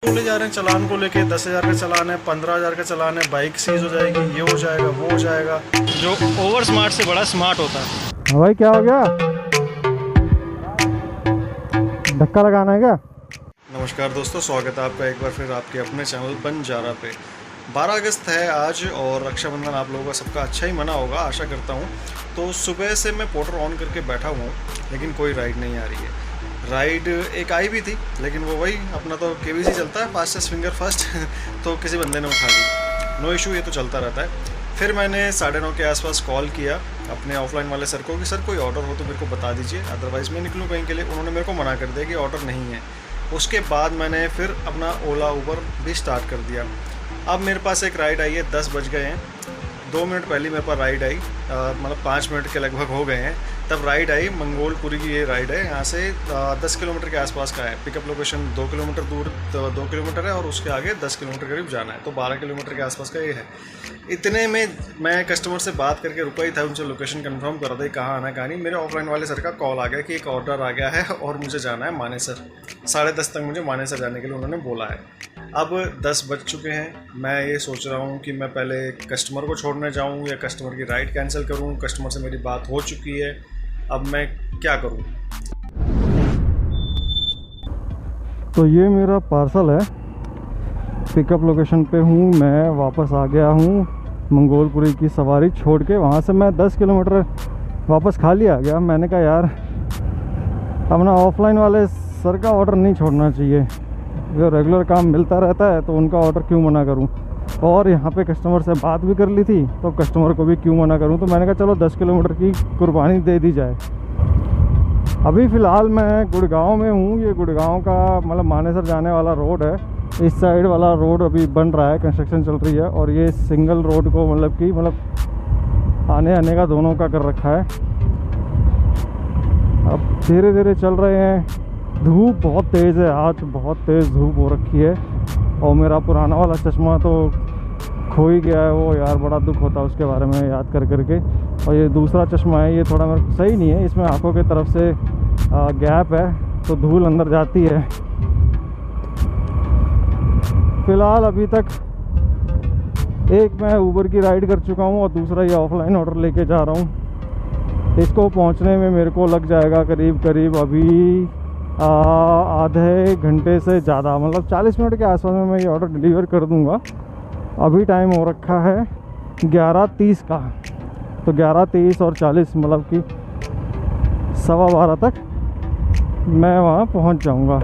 बोले जा रहे हैं चालान को लेके 10,000 का चालान है, 15,000 का चालान है, बाइक सीज हो जाएगी, ये हो जाएगा, वो हो जाएगा। जो ओवर स्मार्ट से बड़ा स्मार्ट होता है। हाँ भाई, क्या हो गया? धक्का लगाना है क्या? नमस्कार दोस्तों, स्वागत है आपका एक बार फिर आपके अपने चैनल बंजारा पे। 12 अगस्त है आज और रक्षाबंधन आप लोगों का सबका अच्छा ही मना होगा, आशा करता हूँ। तो सुबह से मैं पोर्टर ऑन करके बैठा हुआ हूँ, लेकिन कोई राइड नहीं आ रही है। राइड एक आई भी थी, लेकिन वो वही अपना तो केबीसी चलता है, फास्टेस्ट फिंगर फर्स्ट तो किसी बंदे ने उठा ली। नो इशू, ये तो चलता रहता है। फिर मैंने 9:30 के आसपास कॉल किया अपने ऑफलाइन वाले सर को कि सर कोई ऑर्डर हो तो मेरे को बता दीजिए, अदरवाइज़ मैं निकलूँ कहीं के लिए। उन्होंने मेरे को मना कर दिया कि ऑर्डर नहीं है। उसके बाद मैंने फिर अपना ओला उबर भी स्टार्ट कर दिया। अब मेरे पास एक राइड आई है, 10 बज गए हैं। 2 मिनट पहले मेरे पास राइड आई, मतलब 5 मिनट के लगभग हो गए हैं तब राइड आई। मंगोलपुरी की ये राइड है, यहाँ से 10 किलोमीटर के आसपास का है। पिकअप लोकेशन 2 किलोमीटर दूर, तो 2 किलोमीटर है और उसके आगे 10 किलोमीटर करीब जाना है, तो 12 किलोमीटर के आसपास का ये है। इतने में मैं कस्टमर से बात करके रुका ही था, उनसे लोकेशन कंफर्म कर दी कहाँ आना कहाँ नहीं। मेरे ऑफलाइन वाले सर का कॉल आ गया कि एक ऑर्डर आ गया है और मुझे जाना है मानेसर। 10:30 तक मुझे मानेसर जाने के लिए उन्होंने बोला है। अब 10 बज चुके हैं। मैं ये सोच रहा हूँ कि मैं पहले कस्टमर को छोड़ने जाऊँ या कस्टमर की राइड कैंसिल करूँ। कस्टमर से मेरी बात हो चुकी है, अब मैं क्या करूँ? तो ये मेरा पार्सल है, पिकअप लोकेशन पे हूँ। मैं वापस आ गया हूँ मंगोलपुरी की सवारी छोड़ के। वहाँ से मैं 10 किलोमीटर वापस खाली आ गया। मैंने कहा यार, अपना ऑफलाइन वाले सर का ऑर्डर नहीं छोड़ना चाहिए। जो रेगुलर काम मिलता रहता है तो उनका ऑर्डर क्यों मना करूं। और यहाँ पे कस्टमर से बात भी कर ली थी, तो कस्टमर को भी क्यों मना करूं। तो मैंने कहा चलो 10 किलोमीटर की कुर्बानी दे दी जाए। अभी फ़िलहाल मैं गुड़गांव में हूँ। ये गुड़गांव का मतलब मानेसर जाने वाला रोड है। इस साइड वाला रोड अभी बन रहा है, कंस्ट्रक्शन चल रही है। और ये सिंगल रोड को मतलब आने आने का दोनों का कर रखा है। अब धीरे धीरे चल रहे हैं। धूप बहुत तेज़ है आज, बहुत तेज़ धूप हो रखी है। और मेरा पुराना वाला चश्मा तो खो ही गया है। वो यार बड़ा दुख होता है उसके बारे में याद कर करके। और ये दूसरा चश्मा है, ये थोड़ा मेरे को सही नहीं है। इसमें आंखों की तरफ से गैप है, तो धूल अंदर जाती है। फ़िलहाल अभी तक एक मैं ऊबर की राइड कर चुका हूँ और दूसरा ये ऑफलाइन ऑर्डर लेके जा रहा हूँ। इसको पहुँचने में मेरे को लग जाएगा करीब अभी आधे घंटे से ज़्यादा, मतलब 40 मिनट के आसपास में मैं ये ऑर्डर डिलीवर कर दूंगा। अभी टाइम हो रखा है 11:30 का, तो 11:30 और 40 मतलब कि 12:15 तक मैं वहाँ पहुँच जाऊँगा।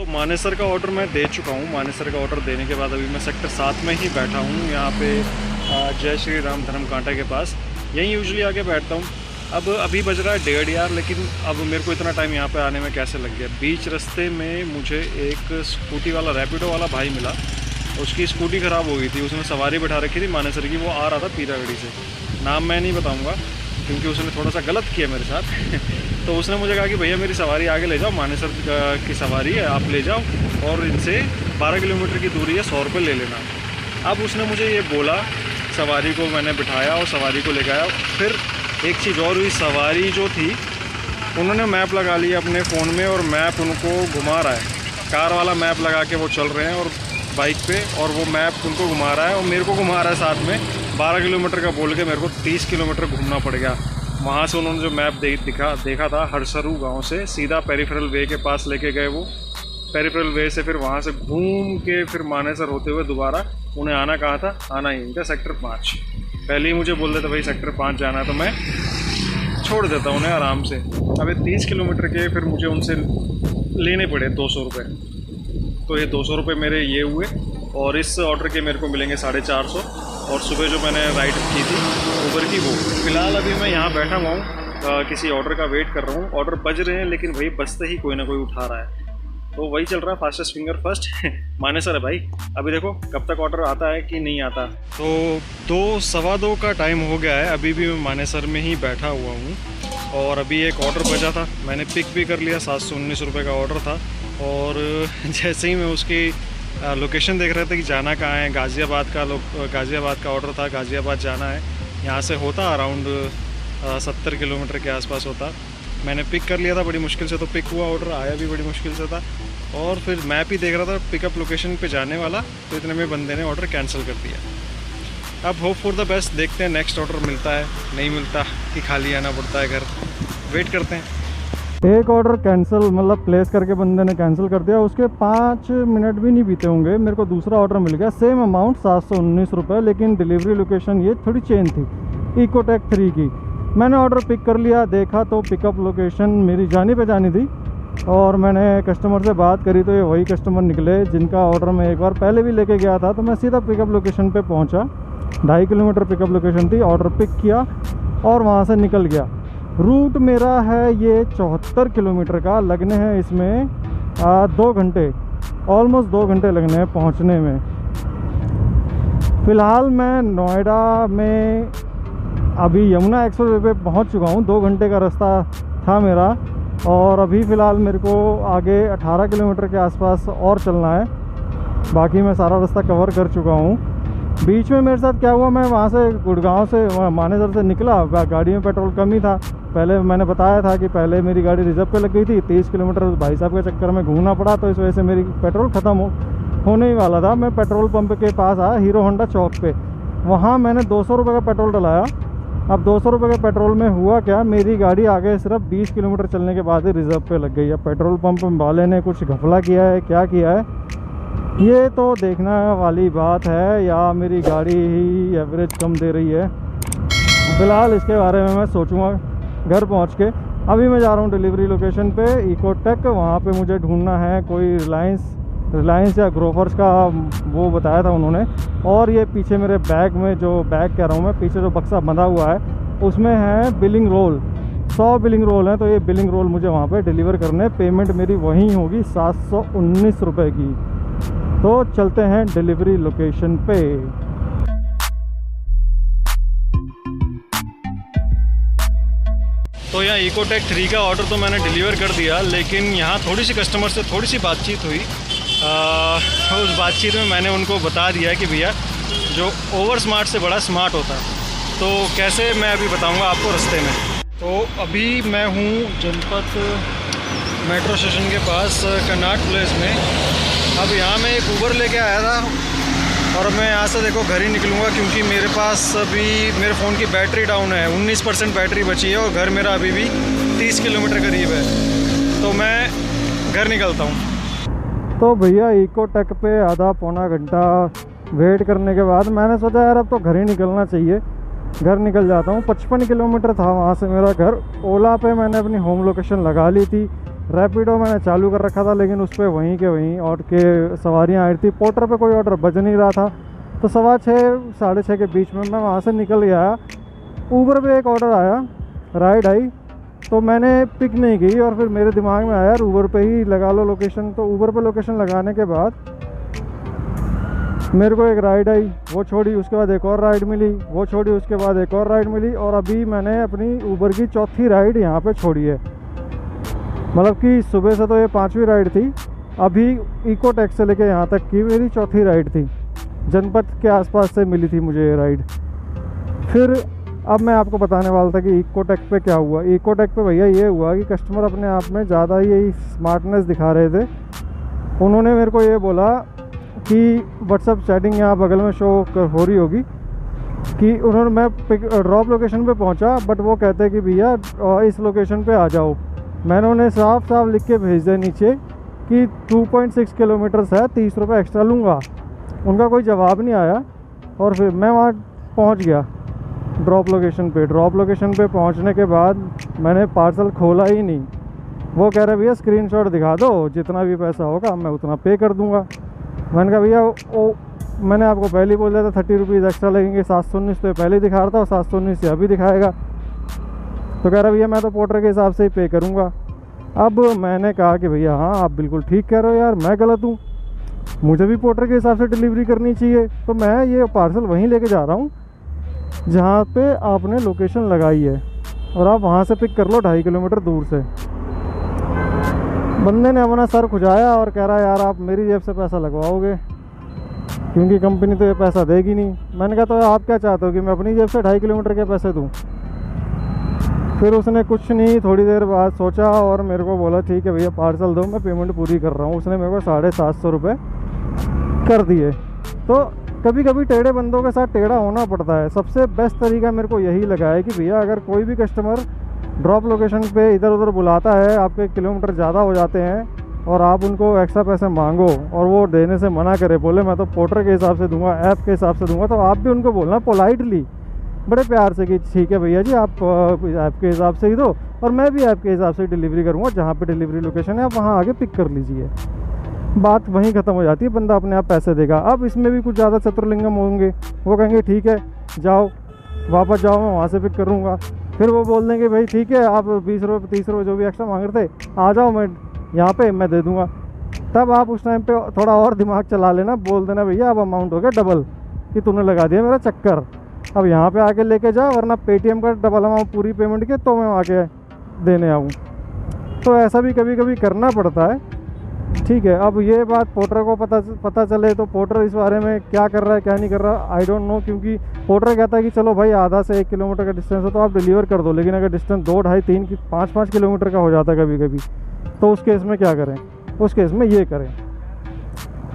मानेसर का ऑर्डर मैं दे चुका हूँ। मानेसर का ऑर्डर देने के बाद अभी मैं सेक्टर 7 में ही बैठा हूँ, यहाँ पे जय श्री राम धर्म कांटा के पास। यहीं यूजुअली आके बैठता हूँ। अब अभी बज रहा है 1:30 यार, लेकिन अब मेरे को इतना टाइम यहाँ पे आने में कैसे लग गया। बीच रास्ते में मुझे एक स्कूटी वाला, रैपिडो वाला भाई मिला। उसकी स्कूटी ख़राब हो गई थी, उसने सवारी बैठा रखी थी मानेसर की। वो आ रहा था पीरागढ़ी से, नाम मैं नहीं बताऊँगा क्योंकि उसने थोड़ा सा गलत किया मेरे साथ। तो उसने मुझे कहा कि भैया मेरी सवारी आगे ले जाओ, मानेसर की सवारी है, आप ले जाओ और इनसे 12 किलोमीटर की दूरी है, 100 रुपये ले लेना। अब उसने मुझे ये बोला, सवारी को मैंने बिठाया और सवारी को ले गया। फिर एक चीज़ और हुई, सवारी जो थी उन्होंने मैप लगा लिया अपने फ़ोन में और मैप उनको घुमा रहा है। कार वाला मैप लगा के वो चल रहे हैं और बाइक पे, और वो मैप उनको घुमा रहा है और मेरे को घुमा रहा है साथ में। 12 किलोमीटर का बोल के मेरे को 30 किलोमीटर घूमना पड़ गया। वहाँ से उन्होंने जो मैप देखा था हरसरू गांव से सीधा पेरिफेरल वे के पास लेके गए। वो पेरिफेरल वे से फिर वहाँ से घूम के फिर मानेसर होते हुए दोबारा उन्हें आना कहाँ था, आना ही इनका सेक्टर 5। पहले ही मुझे बोल देता भाई सेक्टर 5 जाना है, तो मैं छोड़ देता उन्हें आराम से। अब 30 किलोमीटर के फिर मुझे उनसे लेने पड़े 200 रुपये। तो ये 200 रुपये मेरे ये हुए और इस ऑर्डर के मेरे को मिलेंगे 450। और सुबह जो मैंने राइड की थी ऊबर की, वो फ़िलहाल अभी मैं यहाँ बैठा हुआ हूँ, किसी ऑर्डर का वेट कर रहा हूँ। ऑर्डर बज रहे हैं, लेकिन वही बजते ही कोई ना कोई उठा रहा है। तो वही चल रहा है, फास्टेस्ट फिंगर फर्स्ट मानेसर है भाई। अभी देखो कब तक ऑर्डर आता है कि नहीं आता। तो 2, 2:15 का टाइम हो गया है, अभी भी मैं मानेसर में ही बैठा हुआ हूँ। और अभी एक ऑर्डर बचा था, मैंने पिक भी कर लिया। 719 रुपये का ऑर्डर था। और जैसे ही मैं उसकी लोकेशन देख रहे थे कि जाना कहाँ है, गाज़ियाबाद का ऑर्डर था, गाज़ियाबाद जाना है। यहाँ से होता अराउंड 70 किलोमीटर के आसपास होता। मैंने पिक कर लिया था बड़ी मुश्किल से, तो पिक हुआ, ऑर्डर आया भी बड़ी मुश्किल से था। और फिर मैप ही देख रहा था पिकअप लोकेशन पे जाने वाला, तो इतने में बंदे ने ऑर्डर कैंसिल कर दिया। अब होप फॉर द बेस्ट, देखते हैं नेक्स्ट ऑर्डर मिलता है नहीं मिलता कि खाली आना पड़ता है घर, वेट करते हैं। एक ऑर्डर कैंसिल मतलब प्लेस करके बंदे ने कैंसिल कर दिया, उसके 5 मिनट भी नहीं बीते होंगे मेरे को दूसरा ऑर्डर मिल गया, सेम अमाउंट 719 रुपये, लेकिन डिलीवरी लोकेशन ये थोड़ी चेंज थी, इकोटेक 3 की। मैंने ऑर्डर पिक कर लिया, देखा तो पिकअप लोकेशन मेरी जानी पहचानी थी, और मैंने कस्टमर से बात करी तो ये वही कस्टमर निकले जिनका ऑर्डर मैं एक बार पहले भी लेके गया था। तो मैं सीधा पिकअप लोकेशन पे पहुंचा, 2.5 किलोमीटर पिकअप लोकेशन थी, ऑर्डर पिक किया और वहाँ से निकल गया। रूट मेरा है ये 74 किलोमीटर का, लगने हैं इसमें 2 घंटे, ऑलमोस्ट 2 घंटे लगने हैं पहुँचने में। फ़िलहाल मैं नोएडा में अभी यमुना एक्सप्रेस वे पे पहुँच चुका हूँ, 2 घंटे का रास्ता था मेरा, और अभी फ़िलहाल मेरे को आगे 18 किलोमीटर के आसपास और चलना है, बाकी मैं सारा रास्ता कवर कर चुका हूँ। बीच में मेरे साथ क्या हुआ, मैं वहाँ से गुड़गांव से मानेसर से निकला, गाड़ी में पेट्रोल कम ही था। पहले मैंने बताया था कि पहले मेरी गाड़ी रिजर्व पे लग गई थी, 30 किलोमीटर भाई साहब के चक्कर में घूमना पड़ा, तो इस वजह से मेरी पेट्रोल ख़त्म होने ही वाला था। मैं पेट्रोल पंप के पास आया, हीरो होंडा चौक पे, वहाँ मैंने 200 रुपये का पेट्रोल डलाया। अब 200 रुपये के पेट्रोल में हुआ क्या, मेरी गाड़ी आगे सिर्फ 20 किलोमीटर चलने के बाद ही रिजर्व पे लग गई। अब पेट्रोल पंप वाले ने कुछ घपला किया है, क्या किया है ये तो देखना वाली बात है, या मेरी गाड़ी ही एवरेज कम दे रही है। फ़िलहाल इसके बारे में मैं सोचूंगा घर पहुंच के। अभी मैं जा रहा हूं डिलीवरी लोकेशन पे, इकोटेक, वहां पे मुझे ढूंढना है कोई रिलायंस या ग्रोफर्स का, वो बताया था उन्होंने। और ये पीछे मेरे बैग में, जो बैग कह रहा हूँ मैं, पीछे जो बक्सा बंधा हुआ है उसमें है बिलिंग रोल, 100 बिलिंग रोल हैं, तो ये बिलिंग रोल मुझे वहाँ पे डिलीवर करने। पेमेंट मेरी वहीं होगी 719 रुपये की। तो चलते हैं डिलीवरी लोकेशन पे। तो यहाँ इकोटेक 3 का ऑर्डर तो मैंने डिलीवर कर दिया, लेकिन यहाँ थोड़ी सी कस्टमर से थोड़ी सी बातचीत हुई। उस बातचीत में मैंने उनको बता दिया कि भैया जो ओवर स्मार्ट से बड़ा स्मार्ट होता है, तो कैसे मैं अभी बताऊँगा आपको रास्ते में। तो अभी मैं हूँ जनपद मेट्रो स्टेशन के पास कर्नाट प्लेस में। अब यहाँ मैं एक ऊबर लेके आया था, और मैं यहाँ से देखो घर ही निकलूँगा, क्योंकि मेरे पास अभी मेरे फ़ोन की बैटरी डाउन है, 19% बैटरी बची है, और घर मेरा अभी भी 30 किलोमीटर करीब है, तो मैं घर निकलता हूँ। तो भैया इकोटेक पे आधा पौना घंटा वेट करने के बाद मैंने सोचा यार अब तो घर ही निकलना चाहिए, घर निकल जाता हूँ। 55 किलोमीटर था वहाँ से मेरा घर। ओला पे मैंने अपनी होम लोकेशन लगा ली थी, रैपिडो मैंने चालू कर रखा था, लेकिन उस पर वहीं के वहीं और के सवारियाँ आई थी। पोर्टर पे कोई ऑर्डर बज नहीं रहा था, तो 6:15 साढ़े 6 के बीच में मैं वहाँ से निकल गया। ऊबर पे एक ऑर्डर आया, राइड आई, तो मैंने पिक नहीं की, और फिर मेरे दिमाग में आया यार ऊबर पे ही लगा लो लोकेशन। तो ऊबर पे लोकेशन लगाने के बाद मेरे को एक राइड आई, वो छोड़ी, उसके बाद एक और राइड मिली, वो छोड़ी, उसके बाद एक और राइड मिली, और अभी मैंने अपनी ऊबर की 4थी राइड यहाँ पे छोड़ी है। मतलब कि सुबह से तो ये 5वीं राइड थी, अभी इकोटेक से लेके यहाँ तक की मेरी 4थी राइड थी। जनपद के आसपास से मिली थी मुझे ये राइड। फिर अब मैं आपको बताने वाला था कि इकोटेक पे क्या हुआ। इकोटेक पे भैया ये हुआ कि कस्टमर अपने आप में ज़्यादा ही स्मार्टनेस दिखा रहे थे। उन्होंने मेरे को ये बोला कि व्हाट्सअप चैटिंग यहाँ बगल में शो हो रही होगी, कि उन्होंने, मैं ड्रॉप लोकेशन पे पहुँचा, बट वो कहते कि भैया इस लोकेशन पे आ जाओ। मैंने उन्हें साफ साफ लिख के भेज दिया नीचे कि 2.6 किलोमीटर्स है, 30 रुपये एक्स्ट्रा लूँगा। उनका कोई जवाब नहीं आया, और फिर मैं वहाँ पहुँच गया ड्रॉप लोकेशन पे। ड्रॉप लोकेशन पे पहुँचने के बाद मैंने पार्सल खोला ही नहीं। वो कह रहे भैया स्क्रीनशॉट दिखा दो, जितना भी पैसा होगा मैं उतना पे कर दूँगा। मैंने कहा भैया मैंने आपको पहले ही बोल दिया था 30 रुपीज़ एक्स्ट्रा लगेंगे, 719 तो पहले ही दिखा रहा था, और 719 से अभी दिखाएगा। तो कह रहा भैया मैं तो पोर्टर के हिसाब से ही पे करूँगा। अब मैंने कहा कि भैया हाँ आप बिल्कुल ठीक कह रहे हो यार, मैं गलत हूँ, मुझे भी पोर्टर के हिसाब से डिलीवरी करनी चाहिए। तो मैं ये पार्सल वहीं लेके जा रहा हूँ जहाँ पे आपने लोकेशन लगाई है, और आप वहाँ से पिक कर लो 2.5 किलोमीटर दूर से। बंदे ने अपना सर खुजाया और कह रहा यार आप मेरी जेब से पैसा लगवाओगे। क्योंकि कंपनी तो ये पैसा देगी नहीं। मैंने कहा तो आप क्या चाहते हो कि मैं अपनी जेब से 2.5 किलोमीटर के पैसे दूँ? फिर उसने कुछ नहीं, थोड़ी देर बाद सोचा और मेरे को बोला ठीक है भैया पार्सल दो, मैं पेमेंट पूरी कर रहा हूँ। उसने मेरे को 750 रुपये कर दिए। तो कभी कभी टेढ़े बंदों के साथ टेढ़ा होना पड़ता है। सबसे बेस्ट तरीका मेरे को यही लगा है कि भैया अगर कोई भी कस्टमर ड्रॉप लोकेशन पे इधर उधर बुलाता है, आपके किलोमीटर ज़्यादा हो जाते हैं और आप उनको एक्स्ट्रा पैसे मांगो और वो देने से मना करे, बोले मैं तो पोर्टर के हिसाब से दूंगा, ऐप के हिसाब से दूंगा, तो आप भी उनको बोलना पोलाइटली, बड़े प्यार से कि ठीक है भैया जी आप ऐप के हिसाब से ही दो और मैं भी ऐप के हिसाब से डिलीवरी करूँगा, जहाँ पे डिलीवरी लोकेशन है आप वहाँ आगे पिक कर लीजिए। बात वहीं ख़त्म हो जाती है, बंदा अपने आप पैसे देगा। अब इसमें भी कुछ ज़्यादा चतुर्लिंगम होंगे, वो कहेंगे ठीक है जाओ वापस जाओ, मैं वहाँ से पिक करूँगा। फिर वो बोल देंगे भाई ठीक है आप 20 रुपये 30 रुपये जो भी एक्स्ट्रा मांग रहे थे आ जाओ, मैं यहाँ पे मैं दे दूँगा। तब आप उस टाइम पे थोड़ा और दिमाग चला लेना, बोल देना भैया अब अमाउंट हो गया डबल कि तूने लगा दिया मेरा चक्कर, अब यहाँ पे आके लेके जा, वरना पेटीएम का डबल अमाउंट पूरी पेमेंट के तो मैं आके देने आऊँ। तो ऐसा भी कभी कभी करना पड़ता है, ठीक है। अब ये बात पोर्टर को पता चले तो पोर्टर इस बारे में क्या कर रहा है क्या नहीं कर रहा आई डोंट नो, क्योंकि पोर्टर कहता है कि चलो भाई आधा से 1 किलोमीटर का डिस्टेंस है तो आप डिलीवर कर दो, लेकिन अगर डिस्टेंस 2, 2.5, 3 की 5 किलोमीटर का हो जाता है कभी कभी, तो उस केस में क्या करें? उस केस में ये करें,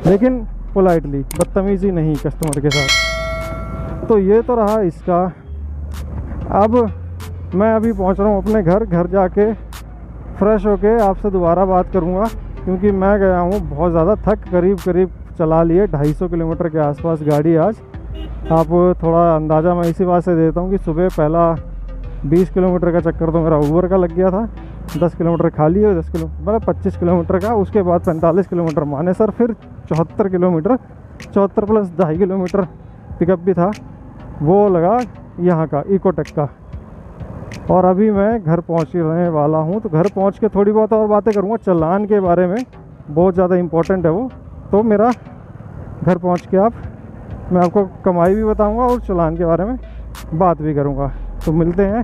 लेकिन पोलाइटली, बदतमीज़ी नहीं कस्टमर के साथ। तो ये तो रहा इसका। अब मैं अभी पहुंच रहा हूं अपने घर जाके फ्रेश होके आपसे दोबारा बात करूंगा, क्योंकि मैं गया हूं बहुत ज़्यादा थक, करीब चला लिए 250 किलोमीटर के आसपास गाड़ी आज। आप थोड़ा अंदाज़ा मैं इसी बात से देता हूं कि सुबह पहला 20 किलोमीटर का चक्कर तो मेरा ऊबर का लग गया था, 10 किलोमीटर खाली है, 10 किलो मतलब 25 किलोमीटर का, उसके बाद 45 किलोमीटर मानेसर, फिर 74 किलोमीटर, 74 प्लस 2.5 किलोमीटर पिकअप भी था, वो लगा यहाँ का इकोटेक का। और अभी मैं घर पहुँच रहने वाला हूँ, तो घर पहुँच के थोड़ी बहुत और बातें करूँगा चालान के बारे में, बहुत ज़्यादा इम्पोर्टेंट है वो। तो मेरा घर पहुँच के मैं आपको कमाई भी बताऊँगा और चालान के बारे में बात भी करूँगा। तो मिलते हैं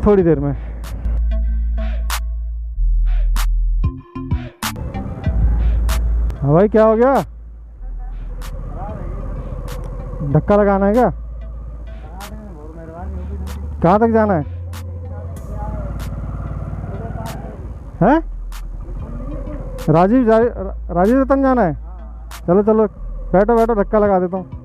थोड़ी देर में। हाँ भाई क्या हो गया? धक्का लगाना है क्या? कहाँ तक जाना है? हैं? राजीव रतन जाना है? चलो चलो बैठो धक्का लगा देता हूँ।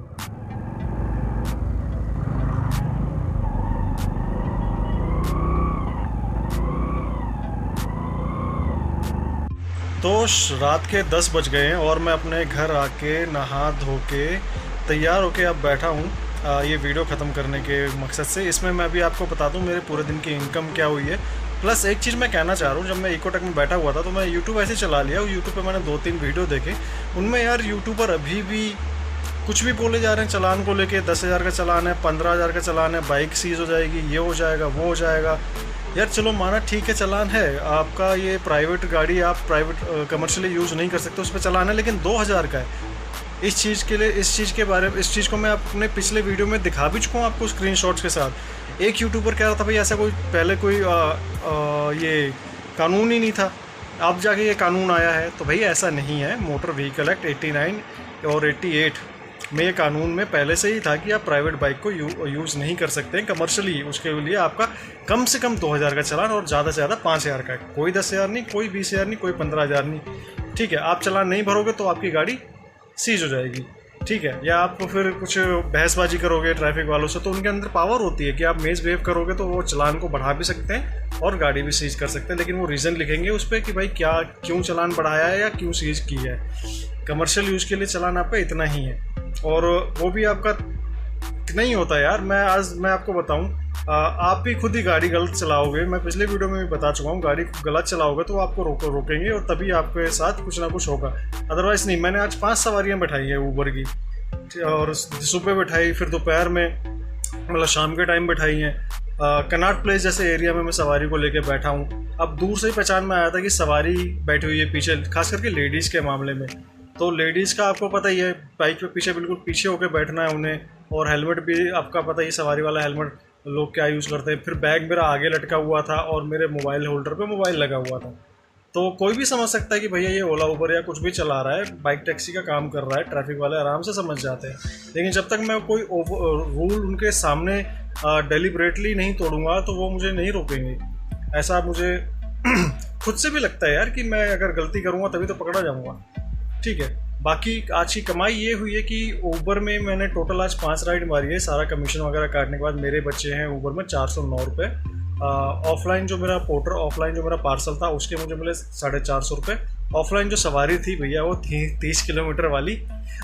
तो रात के 10 बज गए हैं और मैं अपने घर आके नहा धो के तैयार होके अब बैठा हूँ ये वीडियो ख़त्म करने के मकसद से। इसमें मैं भी आपको बता दूँ मेरे पूरे दिन की इनकम क्या हुई है। प्लस एक चीज़ मैं कहना चाह रहा हूँ, जब मैं इकोटेक में बैठा हुआ था तो मैं यूट्यूब ऐसे चला लिया, यूट्यूब पे मैंने 2-3 वीडियो देखे, उनमें यार यूट्यूबर अभी भी कुछ भी बोले जा रहे हैं चालान को लेके। 10,000 का चालान है, 15,000 का चालान है, बाइक सीज हो जाएगी, ये हो जाएगा वो हो जाएगा। यार चलो माना ठीक है चालान है आपका, ये प्राइवेट गाड़ी आप प्राइवेट कमर्शियली यूज़ नहीं कर सकते, उस पर चालान है, लेकिन 2,000 का है। इस चीज़ के लिए, इस चीज़ के बारे में, इस चीज़ को मैं अपने पिछले वीडियो में दिखा भी चुका हूँ आपको स्क्रीनशॉट्स के साथ। एक यूट्यूबर कह रहा था भाई ऐसा कोई पहले कोई ये कानून ही नहीं था, अब जाके ये कानून आया है। तो भाई ऐसा नहीं है। मोटर व्हीकल एक्ट 89 और 88 में ये कानून में पहले से ही था कि आप प्राइवेट बाइक को यूज़ नहीं कर सकते हैं कमर्शियली। उसके लिए आपका कम से कम 2,000 का चालान और ज़्यादा से ज़्यादा 5,000 का है। कोई 10,000 नहीं, कोई 20,000 नहीं, कोई 15,000 नहीं। ठीक है, आप चालान नहीं भरोगे तो आपकी गाड़ी सीज हो जाएगी। ठीक है, या आप फिर कुछ बहसबाजी करोगे ट्रैफिक वालों से, तो उनके अंदर पावर होती है कि आप मिसबिहेव करोगे तो वो चालान को बढ़ा भी सकते हैं और गाड़ी भी सीज कर सकते हैं। लेकिन वो रीज़न लिखेंगे उस पर कि भाई क्यों चालान बढ़ाया है या क्यों सीज किया है। कमर्शियल यूज़ के लिए चालान आपका इतना ही है, और वो भी आपका नहीं होता यार। मैं आपको बताऊं, आप भी खुद ही गाड़ी गलत चलाओगे, मैं पिछले वीडियो में भी बता चुका हूँ, गाड़ी गलत चलाओगे तो आपको रोकेंगे और तभी आपके साथ कुछ ना कुछ होगा, अदरवाइज़ नहीं। मैंने आज 5 सवारियाँ बैठाई है ऊबर की, और सुबह बैठाई, फिर दोपहर में मतलब शाम के टाइम बैठाई हैं। कनॉट प्लेस जैसे एरिया में मैं सवारी को लेकर बैठा हूँ। अब दूर से ही पहचान में आया था कि सवारी बैठी हुई है पीछे, खास करके लेडीज़ के मामले में। तो लेडीज़ का आपको पता ही है, बाइक पे पीछे बिल्कुल पीछे होकर बैठना है उन्हें, और हेलमेट भी आपका पता ही, सवारी वाला हेलमेट लोग क्या यूज़ करते हैं। फिर बैग मेरा आगे लटका हुआ था और मेरे मोबाइल होल्डर पे मोबाइल लगा हुआ था। तो कोई भी समझ सकता है कि भैया ये ओला उबर या कुछ भी चला रहा है, बाइक टैक्सी का काम कर रहा है, ट्रैफिक वाले आराम से समझ जाते हैं। लेकिन जब तक मैं कोई रूल उनके सामने डेलिबरेटली नहीं तोड़ूंगा तो वो मुझे नहीं रोकेंगे। ऐसा मुझे खुद से भी लगता है यार कि मैं अगर गलती करूँगा तभी तो पकड़ा जाऊँगा। ठीक है, बाकी आज की कमाई ये हुई है कि ऊबर में मैंने टोटल आज 5 राइड मारी है। सारा कमीशन वगैरह काटने के बाद मेरे बच्चे हैं ऊबर में 409 रुपये। ऑफलाइन जो मेरा ऑफलाइन जो मेरा पार्सल था उसके मुझे मिले 450 रुपये। ऑफलाइन जो सवारी थी भैया वो थी 30 किलोमीटर वाली,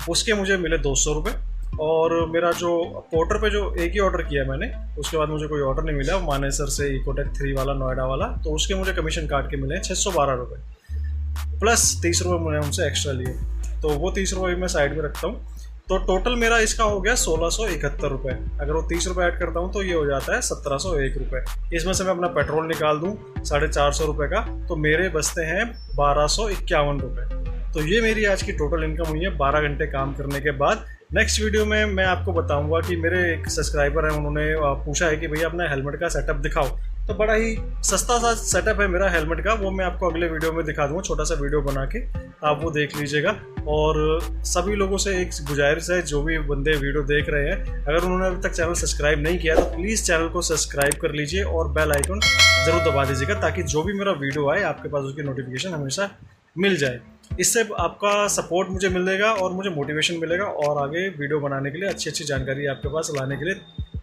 उसके मुझे मिले 200 रुपये। और मेरा जो पोर्टर पे जो एक ही ऑर्डर किया मैंने, उसके बाद मुझे कोई ऑर्डर नहीं मिला, मानेसर से इकोटेक 3 वाला नोएडा वाला, तो उसके मुझे कमीशन काट के मिले 612 रुपये प्लस 30 रुपये मैंने उनसे एक्स्ट्रा लिए। तो वो 30 रुपये मैं साइड में रखता हूँ। तो टोटल मेरा इसका हो गया 1671 रुपये। अगर वो 30 रुपये ऐड करता हूँ तो ये हो जाता है 1701 रुपये। इसमें से मैं अपना पेट्रोल निकाल दूँ 450 रुपये का, तो मेरे बचते हैं 1251 रुपये। तो ये मेरी आज की टोटल इनकम हुई है 12 घंटे काम करने के बाद। नेक्स्ट वीडियो में मैं आपको बताऊंगा कि मेरे एक सब्सक्राइबर हैं, उन्होंने पूछा है कि भैया अपना हेलमेट का सेटअप दिखाओ। तो बड़ा ही सस्ता सा सेटअप है मेरा हेलमेट का, वो मैं आपको अगले वीडियो में दिखा दूंगा, छोटा सा वीडियो बना के आप वो देख लीजिएगा। और सभी लोगों से एक गुजारिश है, जो भी बंदे वीडियो देख रहे हैं, अगर उन्होंने अभी तक चैनल सब्सक्राइब नहीं किया तो प्लीज़ चैनल को सब्सक्राइब कर लीजिए और बेल आइकन ज़रूर दबा दीजिएगा, ताकि जो भी मेरा वीडियो आए आपके पास उसकी नोटिफिकेशन हमेशा मिल जाए। इससे आपका सपोर्ट मुझे मिलेगा और मुझे मोटिवेशन मिलेगा और आगे वीडियो बनाने के लिए अच्छी अच्छी जानकारी आपके पास लाने के लिए।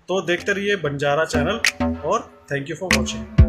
तो देखते रहिए बंजारा चैनल और थैंक यू फॉर वॉचिंग।